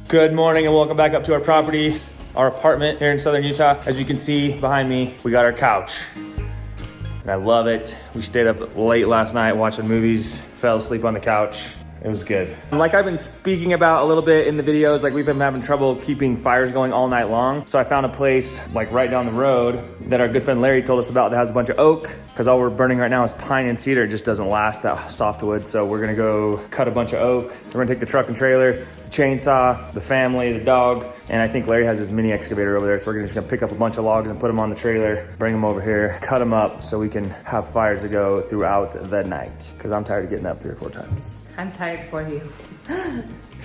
Good morning and welcome back up to our property, our apartment here in Southern Utah. As you can see behind me, we got our couch. And I love it. We stayed up late last night watching movies, fell asleep on the couch. It was good. Like I've been speaking about a little bit in the videos, like we've been having trouble keeping fires going all night long. So I found a place like right down the road that our good friend Larry told us about that has a bunch of oak, because all we're burning right now is pine and cedar. It just doesn't last, that softwood. So we're gonna go cut a bunch of oak. So we're gonna take the truck and trailer, the chainsaw, the family, the dog, and I think Larry has his mini excavator over there. So we're just gonna pick up a bunch of logs and put them on the trailer, bring them over here, cut them up so we can have fires to go throughout the night. Because I'm tired of getting up 3 or 4 times. I'm tired for you.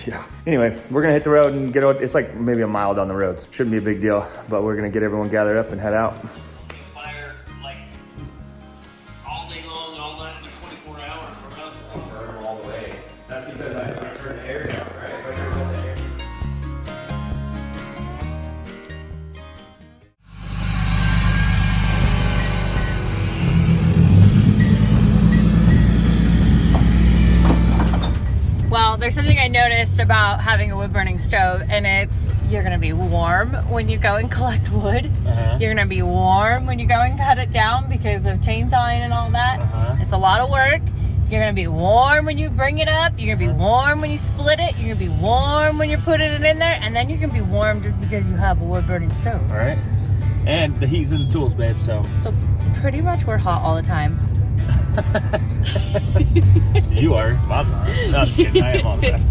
Yeah. Anyway, we're gonna hit the road and get out. It's like maybe a mile down the road. So shouldn't be a big deal, but we're gonna get everyone gathered up and head out. Fire like all day long, all night for 24 hours. Burn them all the way. That's because I turned the air down, right? If I turned the air. Well, there's something I noticed about having a wood burning stove, and it's you're gonna be warm when you go and collect wood. You're gonna be warm when you go and cut it down because of chainsawing and all that. It's a lot of work. You're gonna be warm when you bring it up. You're gonna be warm when you split it. You're gonna be warm when you're putting it in there, and then you're gonna be warm just because you have a wood burning stove. All right. And the heat's in the tools, babe. So pretty much we're hot all the time. You are. I'm not. No, I'm just kidding. I am all the time.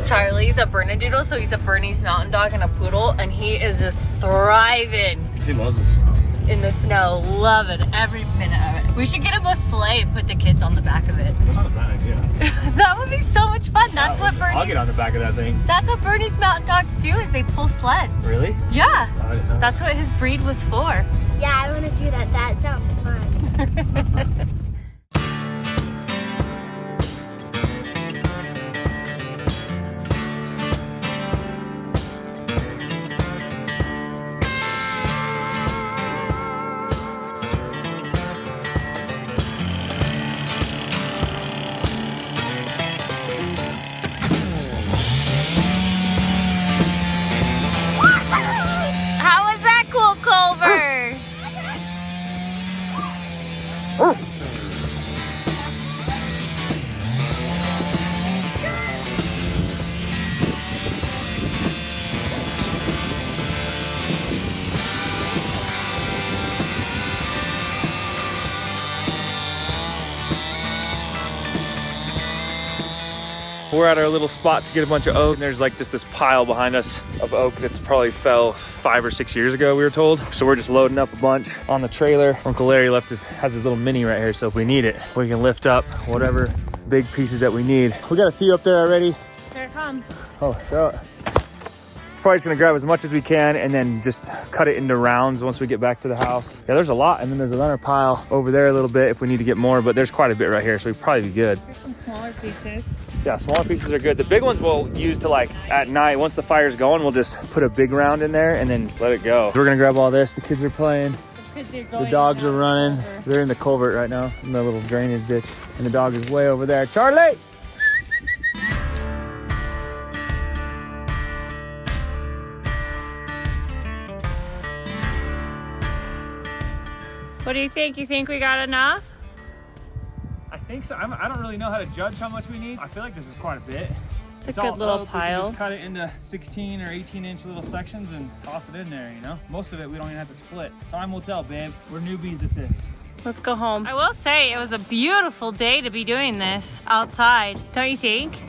Charlie's a Bernedoodle, so he's a Bernese mountain dog and a poodle, and he is just thriving. He loves the snow. In the snow, loving every minute of it. We should get him a sleigh and put the kids on the back of it. That's not a bad idea. That would be so much fun. That's what I'll get on the back of that thing. That's what Bernese mountain dogs do, is they pull sleds. Really? Yeah. I didn't know. That's what his breed was for. Yeah, I want to do that. That sounds fun. How was that cool, Culver? We're at our little spot to get a bunch of oak. And there's like just this pile behind us of oak that's probably fell 5 or 6 years ago, we were told. So we're just loading up a bunch on the trailer. Uncle Larry has his little mini right here. So if we need it, we can lift up whatever big pieces that we need. We got a few up there already. Here it comes. Oh, so probably just gonna grab as much as we can and then just cut it into rounds once we get back to the house. Yeah, there's a lot. And then there's another pile over there a little bit if we need to get more, but there's quite a bit right here. So we'd probably be good. Here's some smaller pieces. Yeah, smaller pieces are good. The big ones we'll use to like at night, once the fire's going, we'll just put a big round in there and then let it go. We're gonna grab all this. The kids are playing. The dogs are running. They're in the culvert right now, in the little drainage ditch. And the dog is way over there. Charlie! What do you think? You think we got enough? I think so. I don't really know how to judge how much we need. I feel like this is quite a bit. It's a good little oak. pile. We can just cut it into 16 or 18-inch little sections and toss it in there, you know? Most of it we don't even have to split. Time will tell, babe. We're newbies at this. Let's go home. I will say it was a beautiful day to be doing this outside. Don't you think?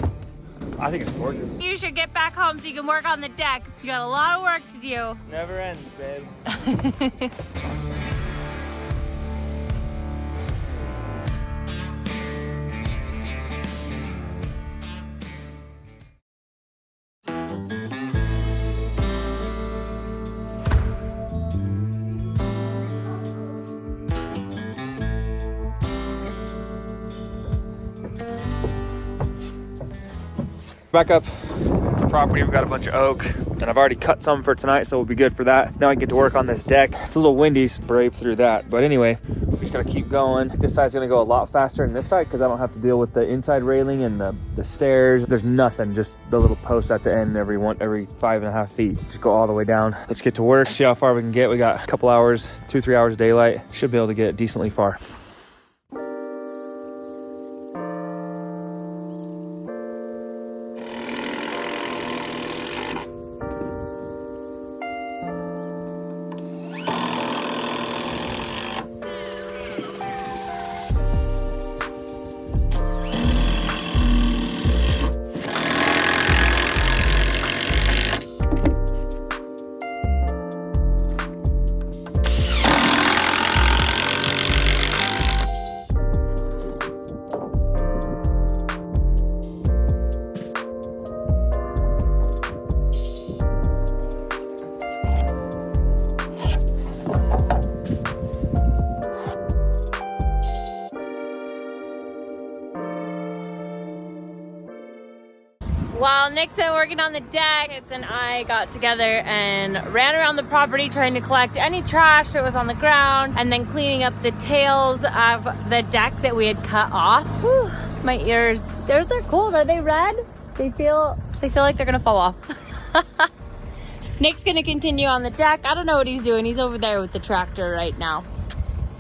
I think it's gorgeous. You should get back home so you can work on the deck. You got a lot of work to do. Never ends, babe. Back up to property, we've got a bunch of oak and I've already cut some for tonight, so we'll be good for that. Now I can get to work on this deck. It's a little windy, so brave through that. But anyway, Just gotta keep going. This side's gonna go a lot faster than this side because I don't have to deal with the inside railing and the stairs. There's nothing, just the little post at the end every 5.5 feet. Just go all the way down. Let's get to work, see how far we can get. We got a couple hours, 2-3 hours of daylight. Should be able to get decently far. While Nick's been working on the deck, kids and I got together and ran around the property trying to collect any trash that was on the ground and then cleaning up the tails of the deck that we had cut off. Whew, my ears, they're cold. Are they red? They feel like they're gonna fall off. Nick's gonna continue on the deck. I don't know what he's doing. He's over there with the tractor right now.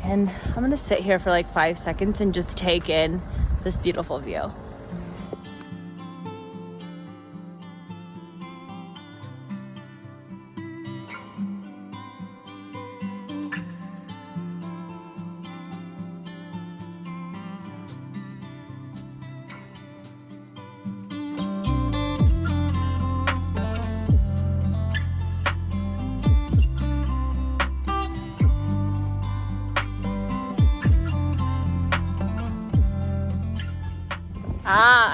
And I'm gonna sit here for like 5 seconds and just take in this beautiful view.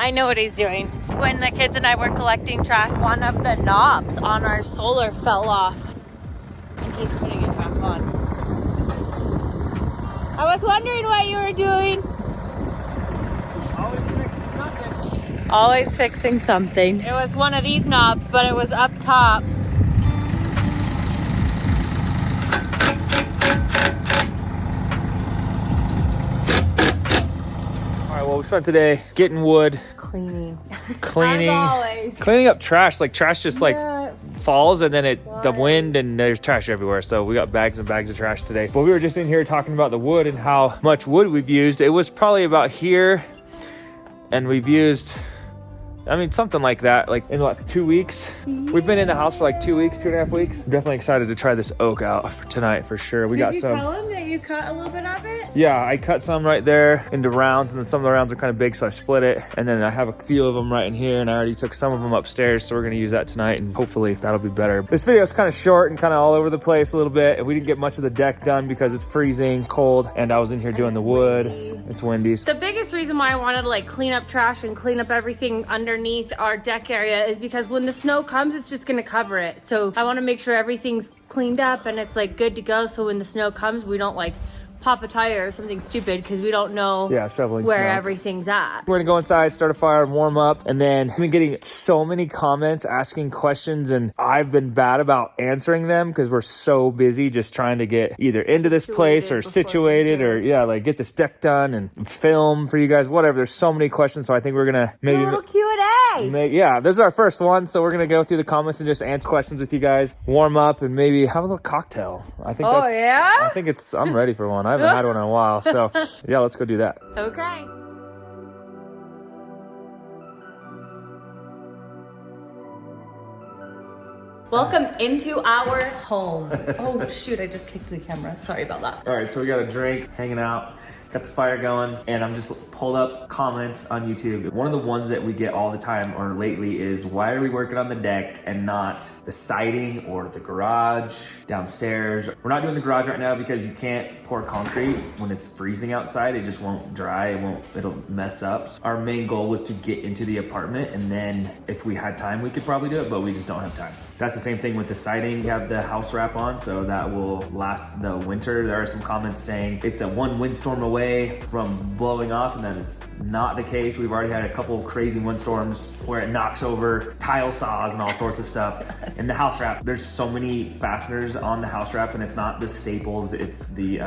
I know what he's doing. When the kids and I were collecting trash, one of the knobs on our solar fell off and he's putting it back on. I was wondering what you were doing. Always fixing something. Always fixing something. It was one of these knobs, but it was up top. Well, we spent today getting wood, Cleaning. cleaning, As always. cleaning up trash. Like trash just like Yeah. falls and then the wind and there's trash everywhere. So we got bags and bags of trash today. But we were just in here talking about the wood and how much wood we've used. It was probably about here, and we've used, I mean, something like that, like in like 2 weeks. We've been in the house for like 2 weeks, 2.5 weeks. I'm definitely excited to try this oak out for tonight for sure. We got Did you some. tell him that you cut a little bit of it? Yeah, I cut some right there into rounds, and then some of the rounds are kind of big, so I split it. And then I have a few of them right in here, and I already took some of them upstairs, so we're gonna use that tonight, and hopefully that'll be better. This video is kind of short and kind of all over the place a little bit, and we didn't get much of the deck done because it's freezing cold, and I was in here doing the wood. It's windy. The biggest reason why I wanted to like clean up trash and clean up everything underneath our deck area is because when the snow comes, it's just gonna cover it. So I want to make sure everything's cleaned up and it's like good to go, so when the snow comes, we don't like pop a tire or something stupid because we don't know shoveling where snow. everything's at. We're gonna go inside, start a fire, and warm up. And then I've been getting so many comments asking questions, and I've been bad about answering them because we're so busy just trying to get either into this place or situated or like get this deck done and film for you guys, whatever. There's so many questions, so I think we're gonna maybe A little Q&A. this is our first one, so we're gonna go through the comments and just answer questions with you guys, warm up, and maybe have a little cocktail. I think I think I'm ready for one. I haven't had one in a while, so yeah, let's go do that. Okay. Welcome into our home. Oh shoot, I just kicked the camera. Sorry about that. All right, so we got a drink, hanging out, got the fire going, and I'm just pulled up comments on YouTube. One of the ones that we get all the time or lately is, why are we working on the deck and not the siding or the garage downstairs? We're not doing the garage right now because you can't pour concrete when it's freezing outside. It just won't dry, it'll mess up. So our main goal was to get into the apartment, and then if we had time, we could probably do it, but we just don't have time. That's the same thing with the siding. You have the house wrap on, so that will last the winter. There are some comments saying it's a one windstorm away from blowing off, and that is not the case. We've already had a couple crazy windstorms where it knocks over tile saws and all sorts of stuff. And the house wrap, there's so many fasteners on the house wrap, and it's not the staples, it's the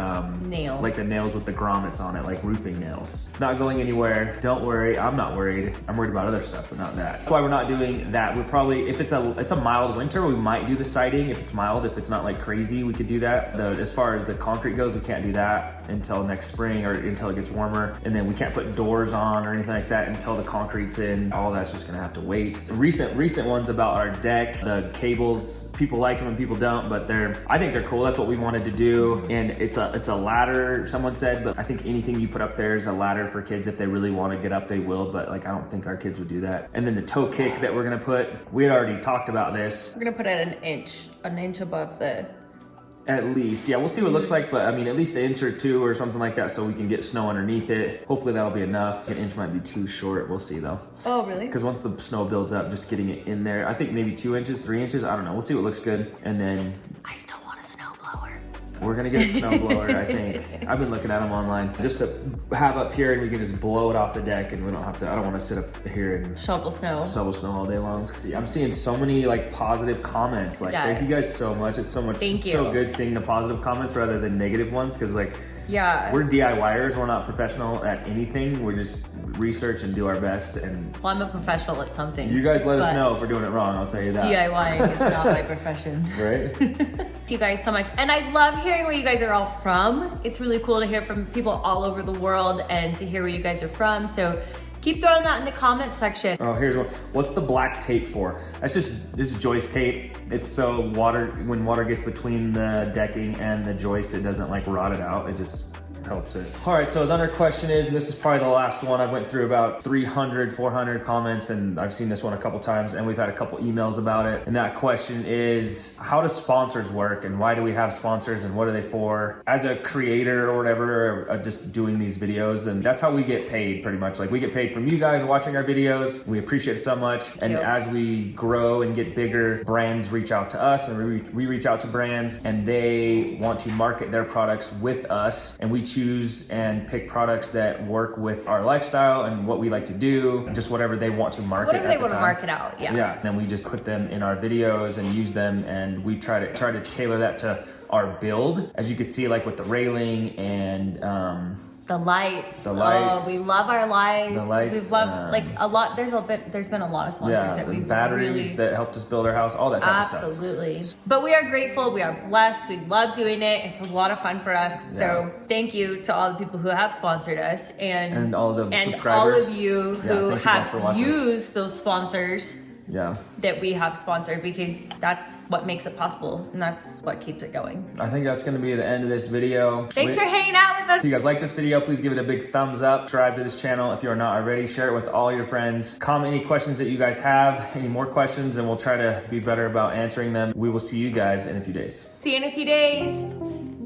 nails. Like the nails with the grommets on it, like roofing nails. It's not going anywhere. Don't worry, I'm not worried. I'm worried about other stuff, but not that. That's why we're not doing that. We're probably, if it's a mild winter, we might do the siding. If it's mild, if it's not like crazy, we could do that. As far as the concrete goes, we can't do that until next spring or until it gets warmer. And then we can't put doors on or anything like that until the concrete's in. All that's just gonna have to wait. Recent ones about our deck, the cables, people like them and people don't, but I think they're cool. That's what we wanted to do. And it's a ladder, someone said, but I think anything you put up there is a ladder for kids. If they really want to get up, they will, but like I don't think our kids would do that. And then the toe kick that we're gonna put, we had already talked about this. We're gonna put it an inch above the. At least, yeah, we'll see what it looks like, but I mean, at least an inch or two or something like that so we can get snow underneath it. Hopefully that'll be enough. An inch might be too short, we'll see though. Oh, really? Because once the snow builds up, just getting it in there, I think maybe 2 inches, 3 inches, I don't know. We'll see what looks good. And then I still want a snowblower. we're gonna get a snowblower, I think. I've been looking at them online. Just to have up here and we can just blow it off the deck and we don't have to, I don't wanna sit up here and shovel snow all day long. See, I'm seeing so many like positive comments. Like, thank you guys so much. It's so much, it's so good seeing the positive comments rather than negative ones. Cause like, we're DIYers. We're not professional at anything. We're just research and do our best. And well, I'm a professional at something. You guys let us know if we're doing it wrong. I'll tell you that. DIYing is not my profession. Right? Thank you guys so much. And I love hearing where you guys are all from. It's really cool to hear from people all over the world and to hear where you guys are from. So keep throwing that in the comment section. Oh, here's one. What's the black tape for? This is joist tape. It's so when water gets between the decking and the joist, it doesn't like rot it out. It just helps it. All right, so another question is, and this is probably the last one, I went through about 300, 400 comments, and I've seen this one a couple times, and we've had a couple emails about it. And that question is, how do sponsors work, and why do we have sponsors, and what are they for? As a creator or whatever, or just doing these videos, and that's how we get paid pretty much. Like we get paid from you guys watching our videos. We appreciate it so much. And as we grow and get bigger, brands reach out to us, and we reach out to brands, and they want to market their products with us, and we choose and pick products that work with our lifestyle and what we like to do, just whatever they want to market. Whatever they want to market out, yeah. Then we just put them in our videos and use them, and we try to tailor that to our build, as you can see, like with the railing and the lights. Oh, we love our lights. The lights. We love like a lot. There's been a lot of sponsors that we batteries really, that helped us build our house, all that type of stuff. Absolutely. But we are grateful. We are blessed. We love doing it. It's a lot of fun for us. Yeah. So thank you to all the people who have sponsored us and all the and subscribers. all of you who have used those sponsors. Yeah. That we have sponsored, because that's what makes it possible and that's what keeps it going. I think that's going to be the end of this video. Thanks for hanging out with us. If you guys like this video, please give it a big thumbs up. Subscribe to this channel if you are not already. Share it with all your friends. Comment any questions that you guys have, any more questions, and we'll try to be better about answering them. We will see you guys in a few days. See you in a few days.